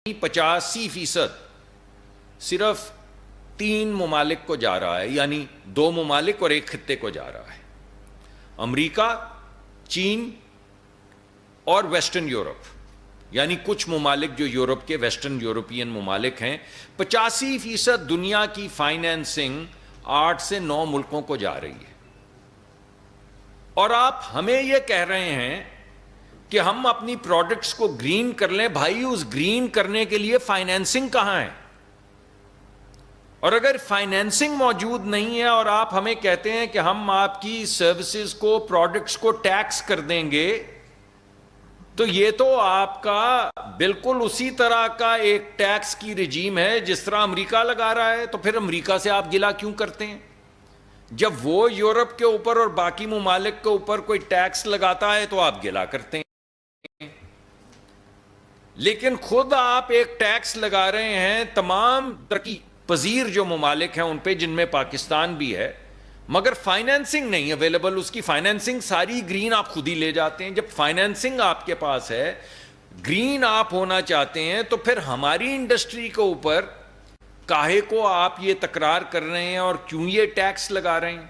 85% صرف 3 ممالک کو جا رہا ہے، یعنی 2 ممالک اور 1 خطے کو جا رہا ہے، امریکہ، چین اور ویسٹرن یورپ، یعنی کچھ ممالک جو یورپ کے ویسٹرن یورپین ممالک ہیں۔ 85% دنیا کی فائنینسنگ 8 سے 9 ملکوں کو جا رہی ہے، اور آپ ہمیں یہ کہہ رہے ہیں کہ ہم اپنی پروڈکٹس کو گرین کر لیں۔ بھائی، اس گرین کرنے کے لیے فائنینسنگ کہاں ہے؟ اور اگر فائنینسنگ موجود نہیں ہے اور آپ ہمیں کہتے ہیں کہ ہم آپ کی سروسز کو، پروڈکٹس کو ٹیکس کر دیں گے، تو یہ تو آپ کا بالکل اسی طرح کا ایک ٹیکس کی رجیم ہے جس طرح امریکہ لگا رہا ہے۔ تو پھر امریکہ سے آپ گلہ کیوں کرتے ہیں؟ جب وہ یورپ کے اوپر اور باقی ممالک کے اوپر کوئی ٹیکس لگاتا ہے تو آپ گلہ کرتے ہیں، لیکن خود آپ ایک ٹیکس لگا رہے ہیں تمام ترقی پذیر جو ممالک ہیں ان پہ، جن میں پاکستان بھی ہے، مگر فائنینسنگ نہیں اویلیبل۔ اس کی فائنینسنگ ساری گرین آپ خود ہی لے جاتے ہیں۔ جب فائنینسنگ آپ کے پاس ہے، گرین آپ ہونا چاہتے ہیں، تو پھر ہماری انڈسٹری کے اوپر کاہے کو آپ یہ تکرار کر رہے ہیں اور کیوں یہ ٹیکس لگا رہے ہیں؟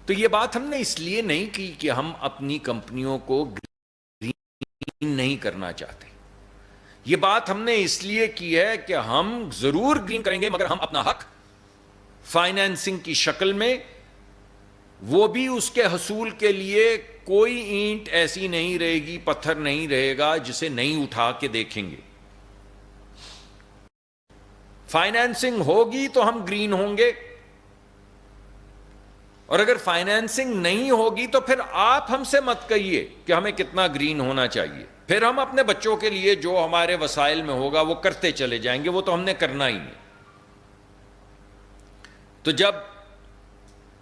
تو یہ بات ہم نے اس لیے نہیں کی کہ ہم اپنی کمپنیوں کو گرین نہیں کرنا چاہتے، یہ بات ہم نے اس لیے کی ہے کہ ہم ضرور گرین کریں گے، مگر ہم اپنا حق فائنینسنگ کی شکل میں، وہ بھی اس کے حصول کے لیے کوئی اینٹ ایسی نہیں رہے گی، پتھر نہیں رہے گا جسے نہیں اٹھا کے دیکھیں گے۔ فائنینسنگ ہوگی تو ہم گرین ہوں گے، اور اگر فائنینسنگ نہیں ہوگی تو پھر آپ ہم سے مت کہیے کہ ہمیں کتنا گرین ہونا چاہیے، پھر ہم اپنے بچوں کے لیے جو ہمارے وسائل میں ہوگا وہ کرتے چلے جائیں گے، وہ تو ہم نے کرنا ہی نہیں۔ تو جب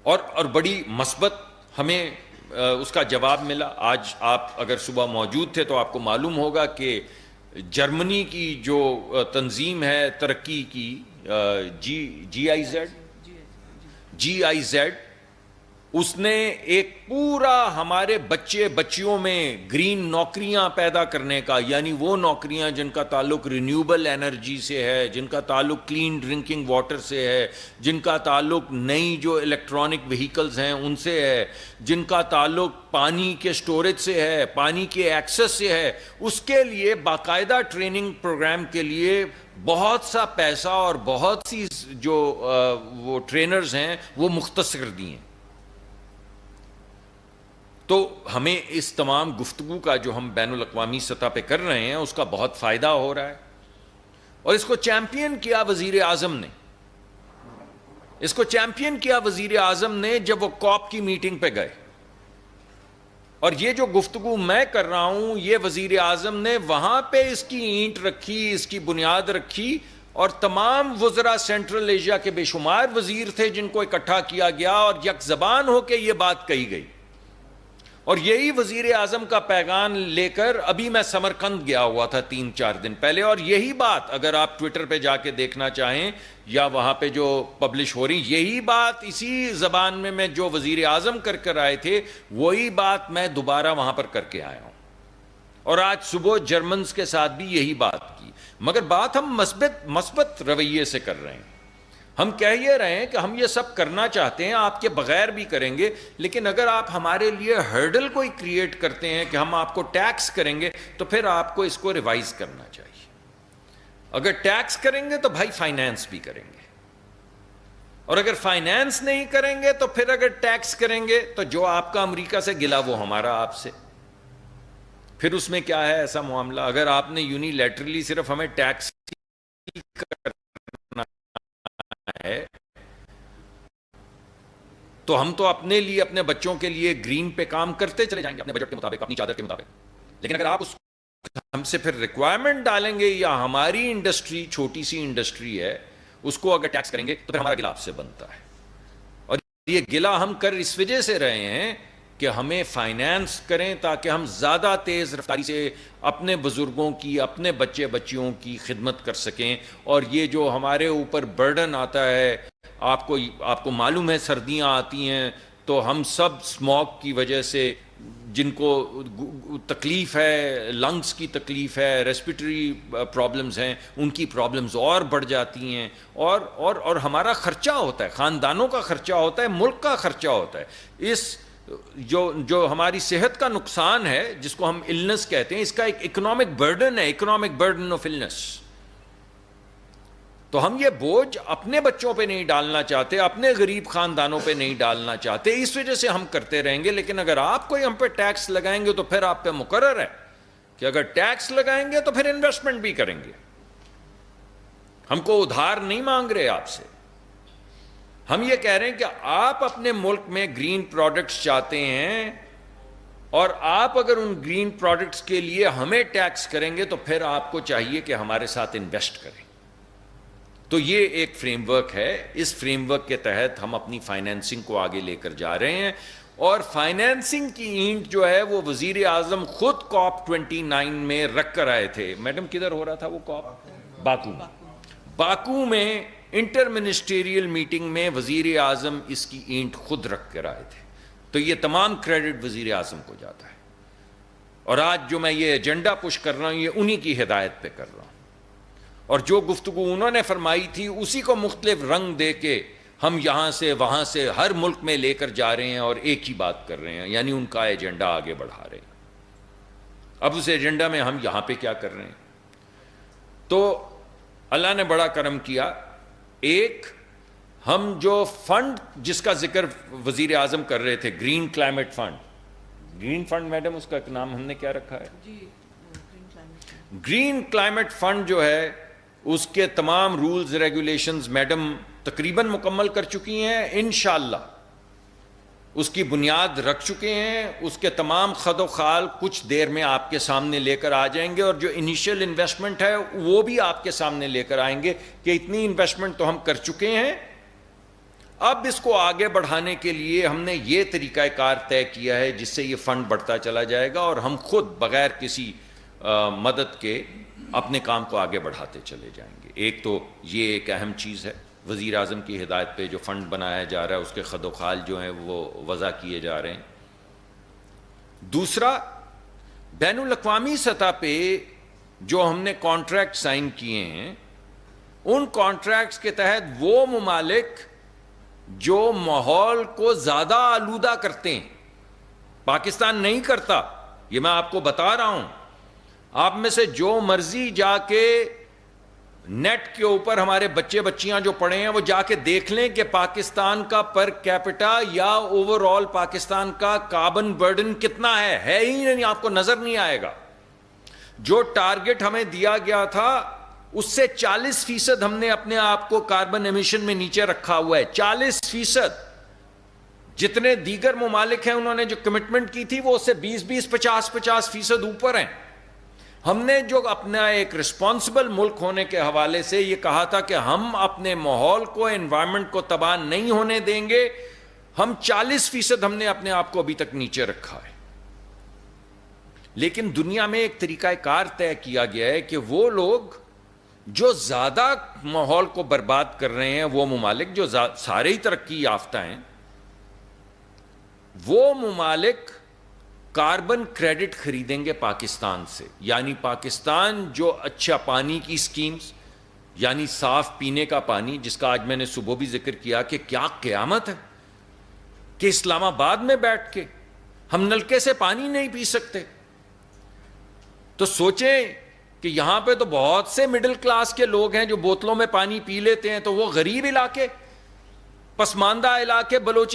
اور بڑی مثبت ہمیں اس کا جواب ملا۔ آج آپ اگر صبح موجود تھے تو آپ کو معلوم ہوگا کہ جرمنی کی جو تنظیم ہے ترقی کی، جی آئی زیڈ، اس نے ایک پورا ہمارے بچے بچیوں میں گرین نوکریاں پیدا کرنے کا، یعنی وہ نوکریاں جن کا تعلق رینیوبل انرجی سے ہے، جن کا تعلق کلین ڈرنکنگ واٹر سے ہے، جن کا تعلق نئی جو الیکٹرانک وہیکلز ہیں ان سے ہے، جن کا تعلق پانی کے سٹوریج سے ہے، پانی کے ایکسس سے ہے، اس کے لیے باقاعدہ ٹریننگ پروگرام کے لیے بہت سا پیسہ اور بہت سی جو وہ ٹرینرز ہیں وہ مختص کر دی ہیں۔ تو ہمیں اس تمام گفتگو کا جو ہم بین الاقوامی سطح پہ کر رہے ہیں اس کا بہت فائدہ ہو رہا ہے، اور اس کو چیمپئن کیا وزیر اعظم نے، اس کو چیمپئن کیا وزیر اعظم نے جب وہ کاپ کی میٹنگ پہ گئے، اور یہ جو گفتگو میں کر رہا ہوں یہ وزیر اعظم نے وہاں پہ اس کی اینٹ رکھی، اس کی بنیاد رکھی، اور تمام وزراء سینٹرل ایشیا کے بے شمار وزیر تھے جن کو اکٹھا کیا گیا اور یک زبان ہو کے یہ بات کہی گئی۔ اور یہی وزیر اعظم کا پیغام لے کر ابھی میں سمرقند گیا ہوا تھا 3-4 دن پہلے، اور یہی بات اگر آپ ٹویٹر پہ جا کے دیکھنا چاہیں یا وہاں پہ جو پبلش ہو رہی، یہی بات اسی زبان میں جو وزیر اعظم کر آئے تھے وہی بات میں دوبارہ وہاں پر کر کے آیا ہوں، اور آج صبح جرمنز کے ساتھ بھی یہی بات کی، مگر بات ہم مثبت رویے سے کر رہے ہیں۔ ہم کہہ یہ رہے ہیں کہ ہم یہ سب کرنا چاہتے ہیں، آپ کے بغیر بھی کریں گے، لیکن اگر آپ ہمارے لیے ہرڈل کوئی کریٹ کرتے ہیں کہ ہم آپ کو ٹیکس کریں گے، تو پھر آپ کو اس کو ریوائز کرنا چاہیے۔ اگر ٹیکس کریں گے تو بھائی فائنینس بھی کریں گے، اور اگر فائنینس نہیں کریں گے تو پھر اگر ٹیکس کریں گے تو جو آپ کا امریکہ سے گلا وہ ہمارا آپ سے، پھر اس میں کیا ہے ایسا معاملہ؟ اگر آپ نے یونیلیٹرلی صرف ہمیں ٹیکس کرنا ہے تو ہم تو اپنے لیے، اپنے بچوں کے لیے گرین پہ کام کرتے چلے جائیں گے اپنے بجٹ کے مطابق، اپنی چادر کے مطابق، لیکن اگر آپ اس ہم سے پھر ریکوائرمنٹ ڈالیں گے، یا ہماری انڈسٹری چھوٹی سی انڈسٹری ہے اس کو اگر ٹیکس کریں گے تو پھر ہمارا گلہ آپ سے بنتا ہے، اور یہ گلہ ہم کر اس وجہ سے رہے ہیں کہ ہمیں فائنینس کریں تاکہ ہم زیادہ تیز رفتاری سے اپنے بزرگوں کی، اپنے بچے بچیوں کی خدمت کر سکیں، اور یہ جو ہمارے اوپر برڈن آتا ہے، آپ کو معلوم ہے سردیاں آتی ہیں تو ہم سب اسموگ کی وجہ سے جن کو تکلیف ہے، لنگس کی تکلیف ہے، ریسپیٹری پرابلمز ہیں، ان کی پرابلمز اور بڑھ جاتی ہیں، اور ہمارا خرچہ ہوتا ہے، خاندانوں کا خرچہ ہوتا ہے، ملک کا خرچہ ہوتا ہے. اس جو ہماری صحت کا نقصان ہے جس کو ہم النس کہتے ہیں، اس کا ایک اکنامک برڈن ہے، اکنامک برڈن آف النس. تو ہم یہ بوجھ اپنے بچوں پہ نہیں ڈالنا چاہتے، اپنے غریب خاندانوں پہ نہیں ڈالنا چاہتے، اس وجہ سے ہم کرتے رہیں گے. لیکن اگر آپ کوئی ہم پہ ٹیکس لگائیں گے تو پھر آپ پہ مقرر ہے کہ اگر ٹیکس لگائیں گے تو پھر انویسٹمنٹ بھی کریں گے. ہم کو ادھار نہیں مانگ رہے آپ سے، ہم یہ کہہ رہے ہیں کہ آپ اپنے ملک میں گرین پروڈکٹس چاہتے ہیں، اور آپ اگر ان گرین پروڈکٹس کے لیے ہمیں ٹیکس کریں گے تو پھر آپ کو چاہیے کہ ہمارے ساتھ انویسٹ کریں. تو یہ ایک فریم ورک ہے. اس فریم ورک کے تحت ہم اپنی فائنینسنگ کو آگے لے کر جا رہے ہیں، اور فائنینسنگ کی اینٹ جو ہے وہ وزیر اعظم خود COP 29 میں رکھ کر آئے تھے. میڈم کدھر ہو رہا تھا وہ COP؟ باکو میں انٹر منسٹریل میٹنگ میں وزیر اعظم اس کی اینٹ خود رکھ کر آئے تھے. تو یہ تمام کریڈٹ وزیر اعظم کو جاتا ہے، اور آج جو میں یہ ایجنڈا پش کر رہا ہوں یہ انہی کی ہدایت پہ کر رہا ہوں. اور جو گفتگو انہوں نے فرمائی تھی اسی کو مختلف رنگ دے کے ہم یہاں سے وہاں سے ہر ملک میں لے کر جا رہے ہیں اور ایک ہی بات کر رہے ہیں، یعنی ان کا ایجنڈا آگے بڑھا رہے ہیں. اب اس ایجنڈا میں ہم یہاں پہ کیا کر رہے ہیں؟ تو اللہ نے بڑا کرم کیا. ایک ہم جو فنڈ جس کا ذکر وزیر اعظم کر رہے تھے، green climate fund, green fund madam اس کا ایک نام ہم نے کیا رکھا ہے؟ گرین کلائمیٹ فنڈ جو ہے اس کے تمام رولز ریگولیشنز میڈم تقریباً مکمل کر چکی ہیں. انشاءاللہ اس کی بنیاد رکھ چکے ہیں. اس کے تمام خد و خال کچھ دیر میں آپ کے سامنے لے کر آ جائیں گے، اور جو انیشیل انویسٹمنٹ ہے وہ بھی آپ کے سامنے لے کر آئیں گے کہ اتنی انویسٹمنٹ تو ہم کر چکے ہیں. اب اس کو آگے بڑھانے کے لیے ہم نے یہ طریقہ کار طے کیا ہے جس سے یہ فنڈ بڑھتا چلا جائے گا، اور ہم خود بغیر کسی مدد کے اپنے کام کو آگے بڑھاتے چلے جائیں گے. ایک تو یہ ایک اہم چیز ہے، وزیر اعظم کی ہدایت پہ جو فنڈ بنایا جا رہا ہے اس کے خد و خال جو ہیں وہ وضع کیے جا رہے ہیں. دوسرا، بین الاقوامی سطح پہ جو ہم نے کانٹریکٹ سائن کیے ہیں، ان کانٹریکٹس کے تحت وہ ممالک جو ماحول کو زیادہ آلودہ کرتے ہیں، پاکستان نہیں کرتا، یہ میں آپ کو بتا رہا ہوں. آپ میں سے جو مرضی جا کے نیٹ کے اوپر ہمارے بچے بچیاں جو پڑھے ہیں وہ جا کے دیکھ لیں کہ پاکستان کا پر کیپٹا یا اوور آل پاکستان کا کاربن برڈن کتنا ہے ہی نہیں، آپ کو نظر نہیں آئے گا. جو ٹارگٹ ہمیں دیا گیا تھا اس سے 40% ہم نے اپنے آپ کو کاربن ایمیشن میں نیچے رکھا ہوا ہے. 40%. جتنے دیگر ممالک ہیں انہوں نے جو کمٹمنٹ کی تھی وہ اس سے 20-20 50% اوپر ہیں. ہم نے جو اپنا ایک رسپانسبل ملک ہونے کے حوالے سے یہ کہا تھا کہ ہم اپنے ماحول کو، انوائرمنٹ کو تباہ نہیں ہونے دیں گے. ہم 40% ہم نے اپنے آپ کو ابھی تک نیچے رکھا ہے. لیکن دنیا میں ایک طریقہ کار طے کیا گیا ہے کہ وہ لوگ جو زیادہ ماحول کو برباد کر رہے ہیں، وہ ممالک جو سارے ہی ترقی یافتہ ہیں، وہ ممالک کاربن کریڈٹ خریدیں گے پاکستان سے. یعنی پاکستان جو اچھا پانی کی سکیمز، یعنی صاف پینے کا پانی، جس کا آج میں نے صبح بھی ذکر کیا کہ کیا قیامت ہے کہ اسلام آباد میں بیٹھ کے ہم نلکے سے پانی نہیں پی سکتے. تو سوچیں کہ یہاں پہ تو بہت سے مڈل کلاس کے لوگ ہیں جو بوتلوں میں پانی پی لیتے ہیں، تو وہ غریب علاقے، پسماندہ علاقے، بلوچ